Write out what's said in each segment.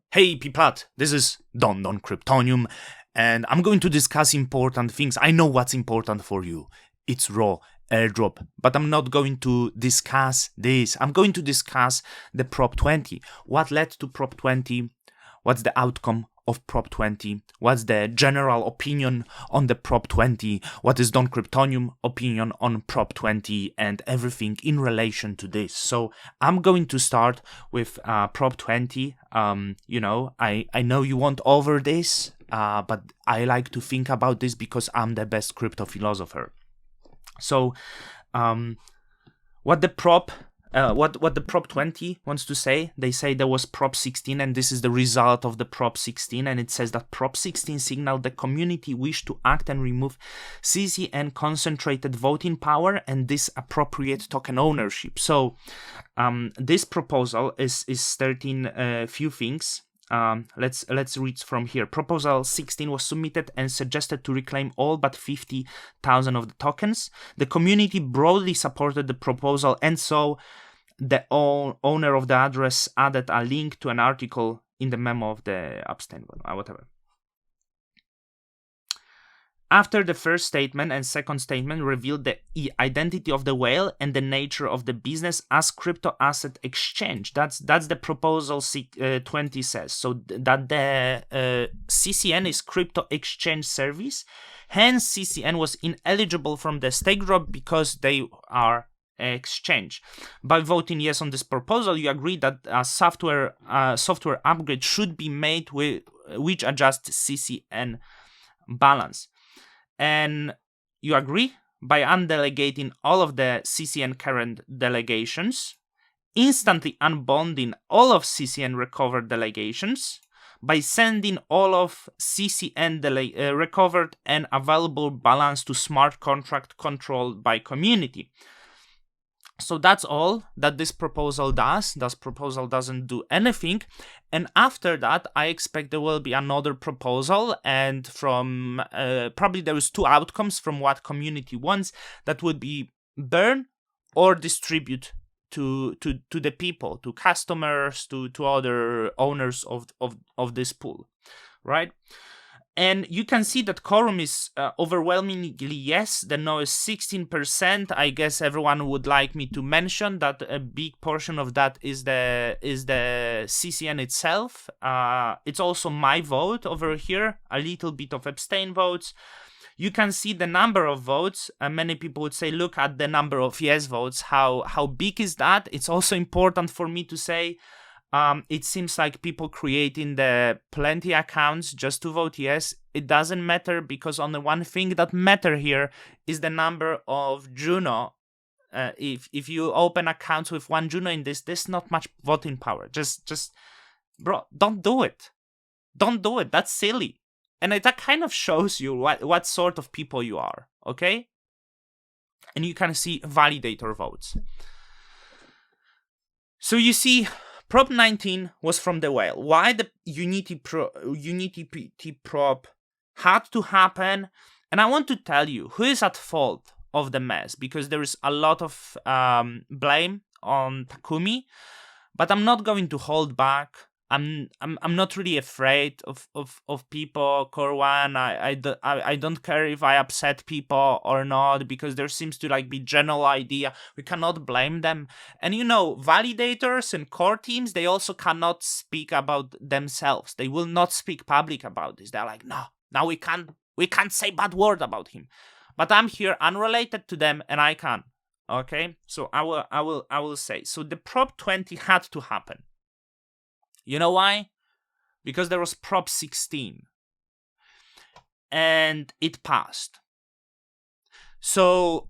Hey Piplat, this is Don Kryptonium, and I'm going to discuss important things. I know what's important for you. It's raw airdrop, but I'm not going to discuss this. I'm going to discuss the Prop 20. What led to Prop 20? What's the outcome of Prop 20? What's the general opinion on the Prop 20? What is Don Kryptonium opinion on Prop 20 and everything in relation to this? So I'm going to start with Prop 20. I know you want over this, but I like to think about this because I'm the best crypto philosopher. So what the Prop 20 wants to say, they say there was Prop 16 and this is the result of the Prop 16, and it says that Prop 16 signaled the community wish to act and remove CCN concentrated voting power and disappropriate token ownership. So this proposal is 13 few things. Let's read from here. Proposal 16 was submitted and suggested to reclaim all but 50,000 of the tokens. The community broadly supported the proposal, and so the owner of the address added a link to an article in the memo of the abstain, whatever. After the first statement and second statement revealed the identity of the whale and the nature of the business as crypto asset exchange. That's the proposal 20 says. So that the CCN is crypto exchange service. Hence, CCN was ineligible from the stake drop because they are exchange. By voting yes on this proposal, you agree that a software upgrade should be made which adjusts CCN balance. And you agree by undelegating all of the CCN current delegations, instantly unbonding all of CCN recovered delegations, by sending all of CCN recovered and available balance to smart contract controlled by community. So that's all that this proposal does. This proposal doesn't do anything. And after that, I expect there will be another proposal. And from probably there is two outcomes from what community wants. That would be burn or distribute to the people, to customers, to other owners of this pool, right? And you can see that quorum is overwhelmingly yes. The no is 16%. I guess everyone would like me to mention that a big portion of that is the CCN itself. It's also my vote over here. A little bit of abstain votes. You can see the number of votes. Many people would say, look at the number of yes votes. How big is that? It's also important for me to say. It seems like people creating the plenty accounts just to vote yes. It doesn't matter because only one thing that matter here is the number of Juno. If you open accounts with one Juno in this, there's not much voting power. Just, bro, don't do it. Don't do it. That's silly. And that kind of shows you what sort of people you are, okay? And you can see validator votes. So you see, Prop 19 was from the whale. Why the Unity Prop had to happen? And I want to tell you who is at fault of the mess, because there is a lot of blame on Takumi, but I'm not going to hold back. I'm not really afraid of people. Core One, I don't care if I upset people or not, because there seems to be general idea. We cannot blame them. And validators and core teams, they also cannot speak about themselves. They will not speak public about this. They're like, no, now we can't say bad word about him. But I'm here unrelated to them and I can. Okay? So I will say. So the Prop 20 had to happen. You know why? Because there was Prop 16 and it passed. So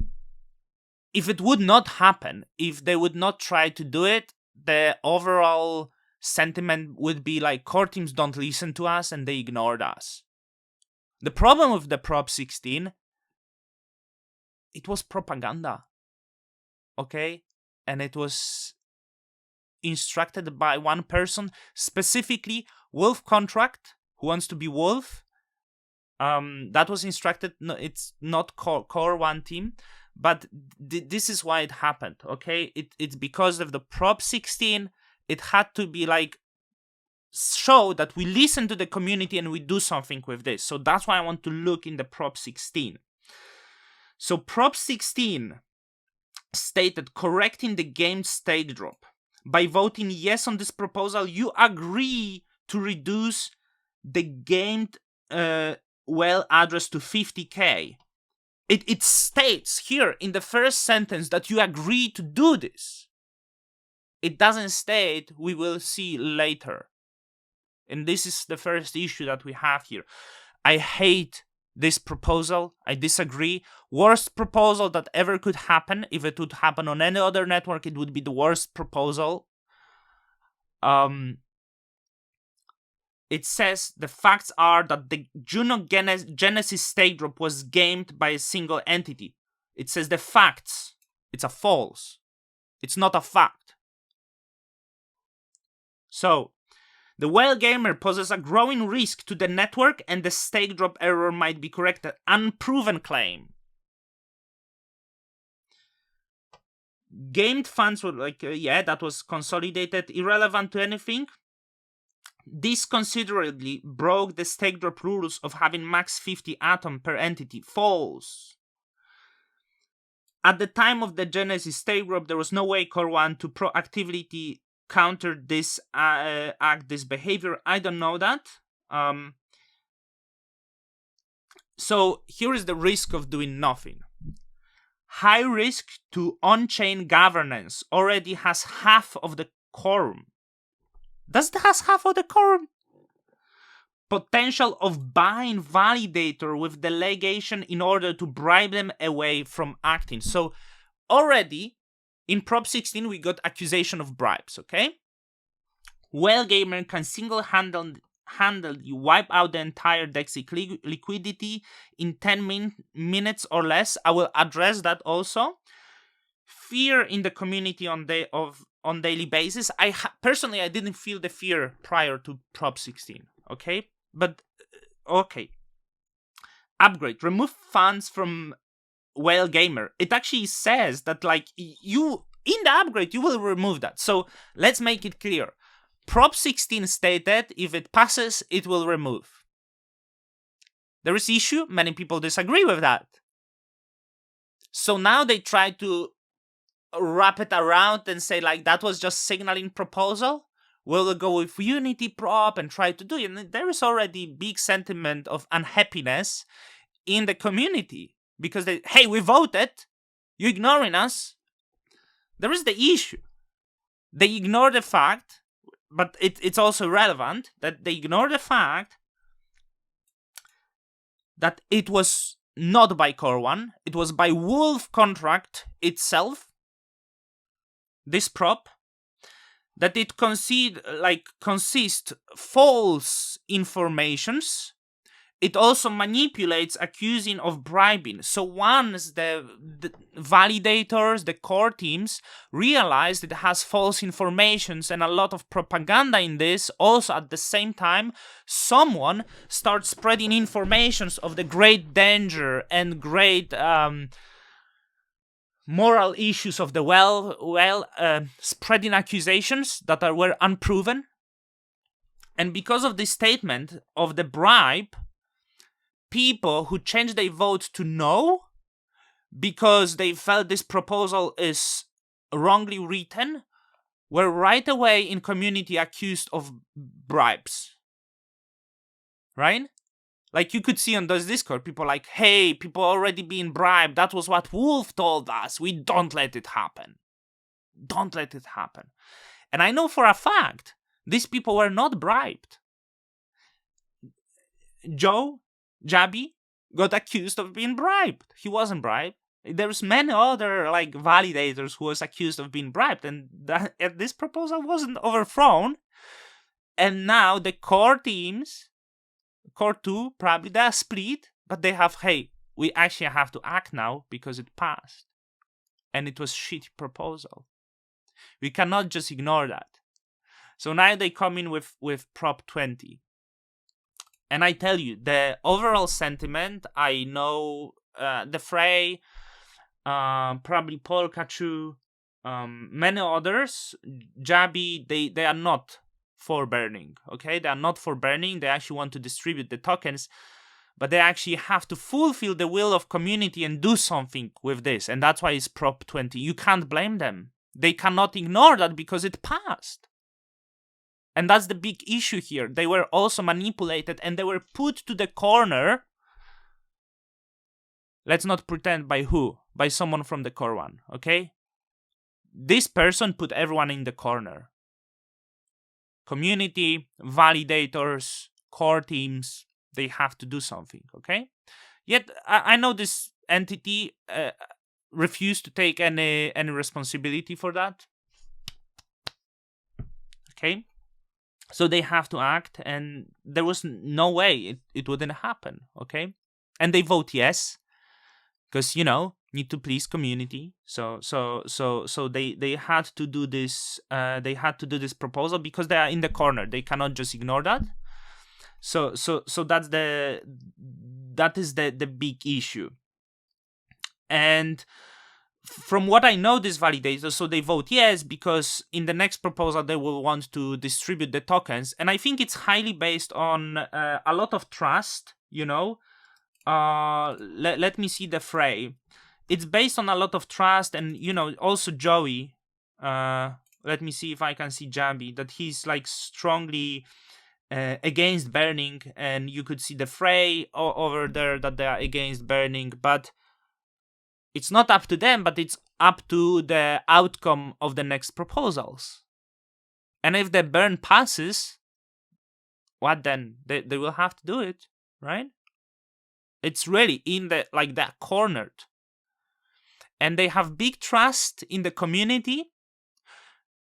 if it would not happen, if they would not try to do it, the overall sentiment would be like core teams don't listen to us and they ignored us. The problem with the Prop 16, it was propaganda. Okay? And it was instructed by one person, specifically Wolf Contract, who wants to be Wolf. That was instructed. No, it's not core one team, but this is why it happened. Okay, it's because of the Prop 16. It had to be show that we listen to the community and we do something with this. So that's why I want to look in the Prop 16. So Prop 16 stated correcting the gamed state drop. By voting yes on this proposal, you agree to reduce the gamed well address to 50K. It states here in the first sentence that you agree to do this. It doesn't state we will see later. And this is the first issue that we have here. I hate this proposal. I disagree. Worst proposal that ever could happen. If it would happen on any other network, it would be the worst proposal. It says the facts are that the Juno Genesis state drop was gamed by a single entity. It says the facts. It's a false. It's not a fact. So, the whale gamer poses a growing risk to the network and the stake drop error might be corrected. Unproven claim. Gamed funds were that was consolidated, irrelevant to anything. This considerably broke the stake drop rules of having max 50 atom per entity. False. At the time of the Genesis stake drop, there was no way Core 1 to proactively counter this this behavior. I don't know that. So here is the risk of doing nothing. High risk to on-chain governance already has half of the quorum. Does it has half of the quorum? Potential of buying Validator with delegation in order to bribe them away from acting. So already in Prop 16 we got accusation of bribes, okay? Whale Gamer can single-handedly wipe out the entire DEX liquidity in 10 minutes or less. I will address that also. Fear in the community on daily basis. Personally, I didn't feel the fear prior to Prop 16, okay? But, okay. Upgrade. Remove funds from Whale Gamer. It actually says that, you, in the upgrade, you will remove that. So, let's make it clear. Prop 16 stated, if it passes, it will remove. There is issue. Many people disagree with that. So now they try to wrap it around and say that was just signaling proposal. We'll go with Unity Prop and try to do it. And there is already big sentiment of unhappiness in the community because hey, we voted, you're ignoring us. There is the issue. They ignore the fact, but it's also relevant that they ignore the fact that it was not by Core 1, it was by Wolf contract itself. This prop, that it consists false informations. It also manipulates, accusing of bribing. So once the validators, the core teams, realized it has false informations and a lot of propaganda in this, also at the same time, someone starts spreading informations of the great danger and great moral issues of the spreading accusations that were unproven. And because of this statement of the bribe, people who changed their vote to no because they felt this proposal is wrongly written were right away in community accused of bribes. Right? You could see on this Discord, people hey, people already being bribed. That was what Wolf told us. We don't let it happen. Don't let it happen. And I know for a fact, these people were not bribed. Joe Jabby got accused of being bribed. He wasn't bribed. There's many other validators who was accused of being bribed, and this proposal wasn't overthrown. And now the core teams, Core 2, probably they are split, but they have, hey, we actually have to act now because it passed. And it was shitty proposal. We cannot just ignore that. So now they come in with Prop 20. And I tell you, the overall sentiment, I know the Fray, probably Polkachu, many others, Jabby, they are not for burning. Okay, they are not for burning. They actually want to distribute the tokens, but they actually have to fulfill the will of community and do something with this. And that's why it's Prop 20. You can't blame them. They cannot ignore that because it passed. And that's the big issue here. They were also manipulated and they were put to the corner. Let's not pretend by who. By someone from the core one, okay? This person put everyone in the corner. Community, validators, core teams, they have to do something, okay? Yet, I know this entity refused to take any responsibility for that. Okay? So they have to act, and there was no way it wouldn't happen, okay? And they vote yes, because, need to please community. So they had to do this. They had to do this proposal because they are in the corner. They cannot just ignore that. So that is the big issue. And from what I know, this validator, so they vote yes because in the next proposal they will want to distribute the tokens, and I think it's highly based on a lot of trust. Let me see the fray. It's based on a lot of trust, and also Joey. Let me see if I can see Jambi, that he's like strongly against burning, and you could see the fray over there that they are against burning, but it's not up to them, but it's up to the outcome of the next proposals. And if the burn passes, what then? They will have to do it, right? It's really in that cornered. And they have big trust in the community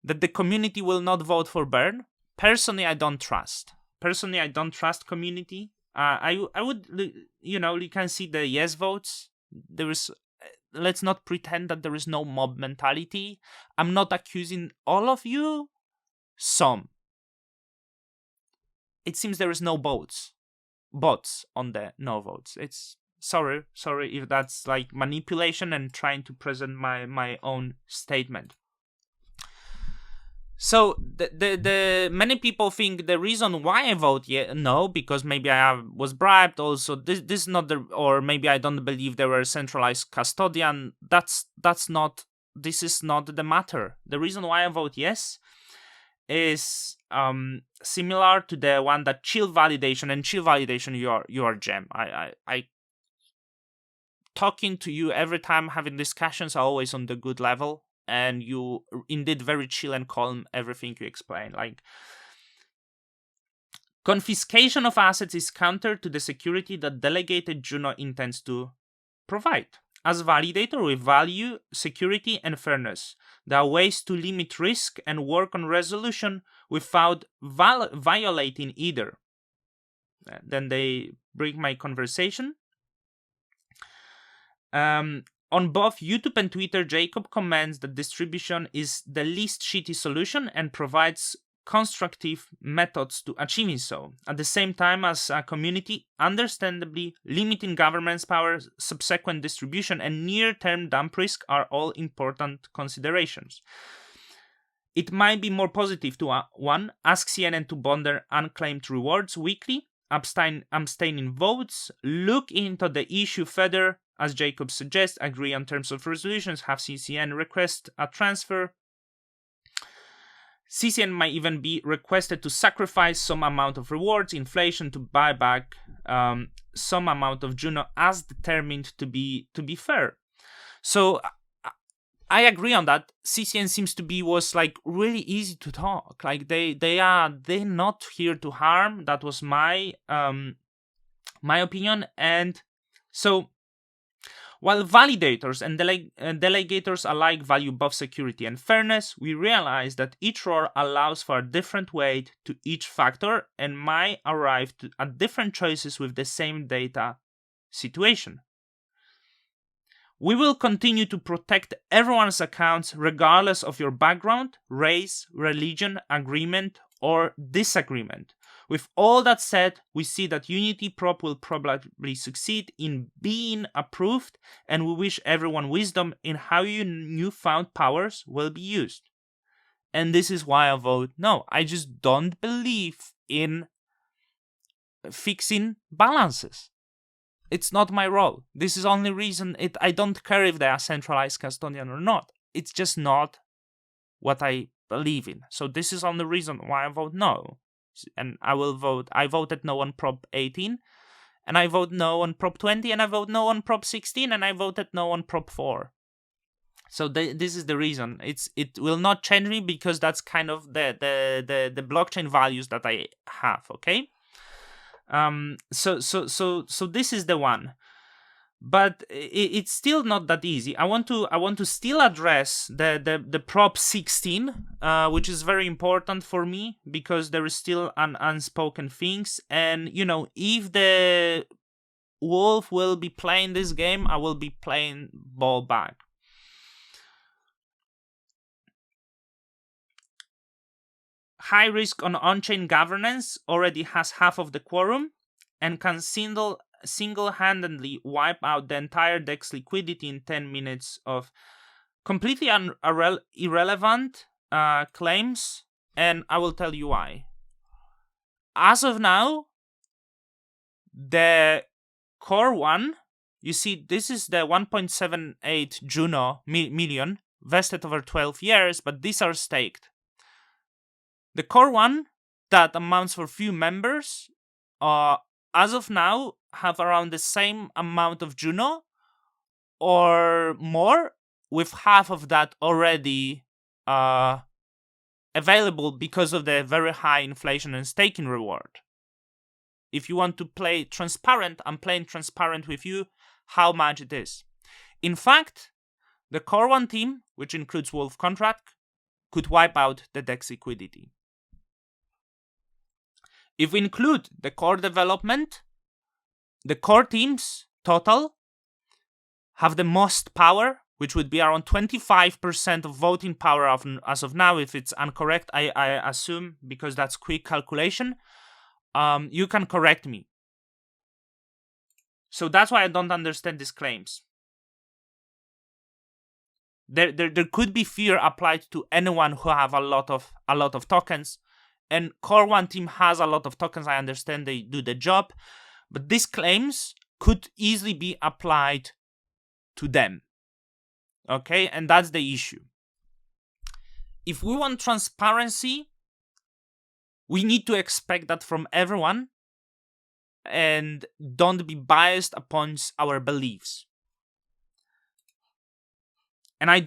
that the community will not vote for burn. Personally, I don't trust. Community. I would, you can see the yes votes. Let's not pretend that there is no mob mentality. I'm not accusing all of you. Some. It seems there is no bots on the no votes. It's sorry if that's like manipulation and trying to present my own statement. So the many people think the reason why I vote no, because maybe I was bribed. Also, this is not or maybe I don't believe there were a centralized custodian. This is not the matter. The reason why I vote yes is similar to the one that chill validation. You are gem. I talking to you every time, having discussions are always on the good level. And you indeed very chill and calm everything you explain. Like, confiscation of assets is counter to the security that delegated Juno intends to provide. As validator, we value security and fairness. There are ways to limit risk and work on resolution without violating either. Then they bring my conversation. On both YouTube and Twitter, Jacob comments that distribution is the least shitty solution and provides constructive methods to achieving so. At the same time, as a community, understandably, limiting government's power, subsequent distribution, and near-term dump risk are all important considerations. It might be more positive to 1. Ask CNN to bond their unclaimed rewards weekly, abstaining votes, look into the issue further. As Jacob suggests, agree on terms of resolutions, have CCN request a transfer. CCN might even be requested to sacrifice some amount of rewards, inflation, to buy back some amount of Juno as determined to be fair. So I agree on that. CCN seems to was like really easy to talk. Like they're not here to harm. That was my opinion. And so, while validators and delegators alike value both security and fairness, we realize that each role allows for a different weight to each factor and might arrive at different choices with the same data situation. We will continue to protect everyone's accounts regardless of your background, race, religion, agreement, or disagreement. With all that said, we see that Unity Prop will probably succeed in being approved, and we wish everyone wisdom in how your newfound powers will be used. and this is why I vote no. I just don't believe in fixing balances. It's not my role. This is only reason I don't care if they are centralized custodian or not. It's just not what I believe in. So this is only reason why I vote no. And I voted no on Prop 18, and I vote no on Prop 20, and I vote no on Prop 16, and I voted no on Prop 4. So this is the reason. It will not change me, because that's kind of the blockchain values that I have. Okay. So this is the one, but it's still not that easy. I want to still address the Prop 16, which is very important for me, because there is still an unspoken things, and if the wolf will be playing this game, I will be playing ball back. High risk on on-chain governance already has half of the quorum and can single-handedly wipe out the entire DEX liquidity in 10 minutes of completely irrelevant claims, and I will tell you why. As of now, the core one, you see, this is the 1.78 Juno million vested over 12 years, but these are staked. The core one, that amounts for few members, as of now, have around the same amount of Juno or more, with half of that already available because of the very high inflation and staking reward. If you want to play transparent, I'm playing transparent with you how much it is. In fact, the core one team, which includes Wolf Contract, could wipe out the DEX liquidity. If we include the core development, the core teams total have the most power, which would be around 25% of voting power as of now. If it's incorrect, I assume, because that's quick calculation. You can correct me. So that's why I don't understand these claims. There could be fear applied to anyone who have a lot of tokens. And Core 1 team has a lot of tokens. I understand they do the job, but these claims could easily be applied to them. Okay, and that's the issue. If we want transparency, we need to expect that from everyone, and don't be biased upon our beliefs. And I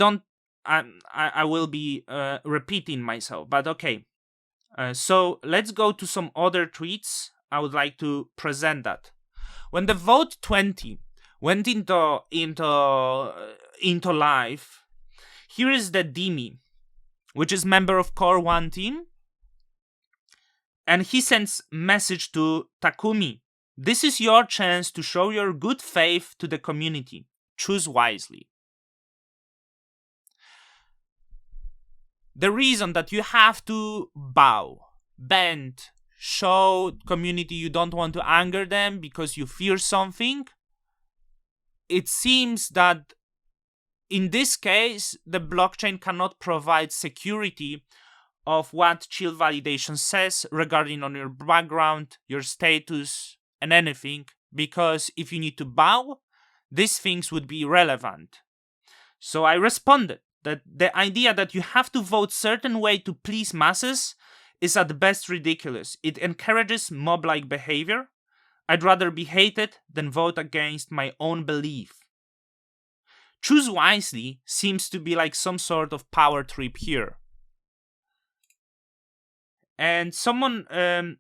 will be repeating myself, but okay. So let's go to some other tweets. I would like to present that. When the vote 20 went into live, here is the Dimi, which is member of Core 1 team, and he sends message to Takumi. This is your chance to show your good faith to the community. Choose wisely. The reason that you have to bow, bend, show community you don't want to anger them because you fear something, it seems that in this case, the blockchain cannot provide security of what chill validation says regarding on your background, your status, and anything, because if you need to bow, these things would be irrelevant. So I responded that the idea that you have to vote certain way to please masses is at best ridiculous. It encourages mob-like behavior. I'd rather be hated than vote against my own belief. Choose wisely seems to be like some sort of power trip here. And someone, I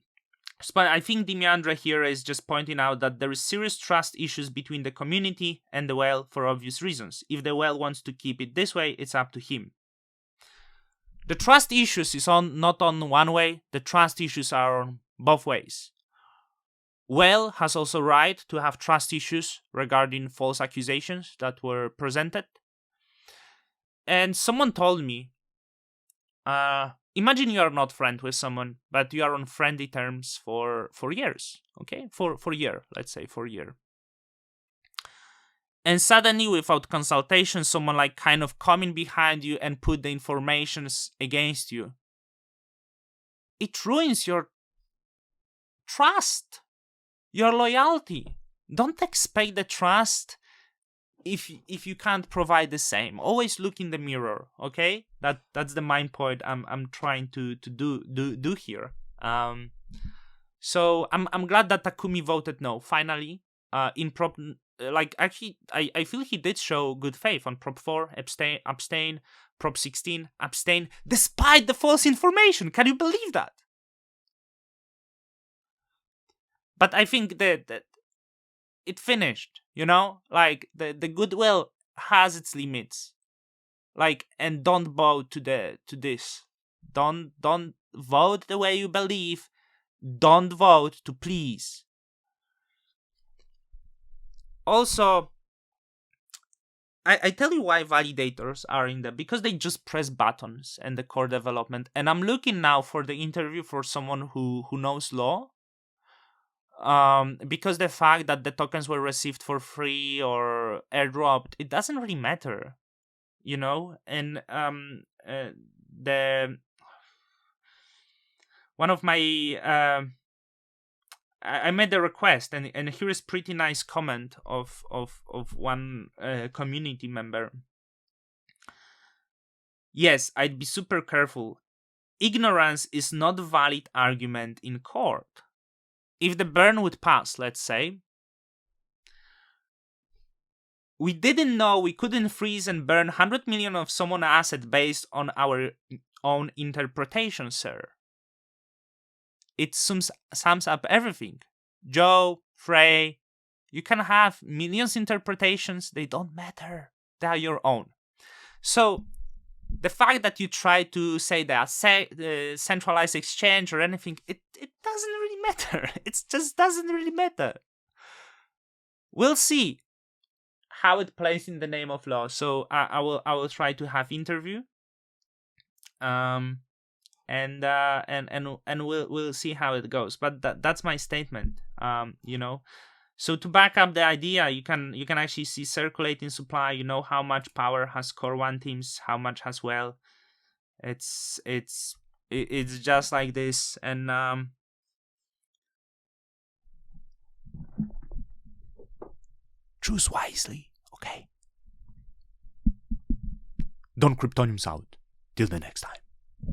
think Dimiandra here is just pointing out that there is serious trust issues between the community and the whale for obvious reasons. If the whale wants to keep it this way, it's up to him. The trust issues is not on one way, the trust issues are on both ways. Whale has also right to have trust issues regarding false accusations that were presented. And someone told me, imagine you are not friends with someone, but you are on friendly terms for years, okay? For a year, let's say for a year. and suddenly, without consultation, someone like kind of coming behind you and put the informations against you. It ruins your trust, your loyalty. Don't expect the trust if you can't provide the same. Always look in the mirror, okay? That's the main point I'm trying to do here. So I'm glad that Takumi voted no finally. In prop like actually I feel he did show good faith on prop 4 abstain, prop 16 abstain despite the false information. Can you believe that? But I think that it finished, like the goodwill has its limits. Like, and don't bow to this. Don't vote the way you believe. Don't vote to please. Also, I tell you why validators are in there, because they just press buttons and the core development. And I'm looking now for the interview for someone who knows law. Because the fact that the tokens were received for free or airdropped, it doesn't really matter, And the one of my I made a request, and here is pretty nice comment of one community member. Yes, I'd be super careful. Ignorance is not a valid argument in court. If the burn would pass, let's say, we didn't know we couldn't freeze and burn 100 million of someone's asset based on our own interpretation, sir. It sums up everything. Joe, Frey, you can have millions interpretations. They don't matter. They are your own. So the fact that you try to say that centralized exchange or anything, it doesn't really matter. It just doesn't really matter. We'll see how it plays in the name of law. So I will try to have interview. And we'll see how it goes. But that's my statement. So to back up the idea, you can actually see circulating supply. You know how much power has core 1 teams, how much has well. It's just like this, and choose wisely, okay? Don't cryptonyms out. Till the next time.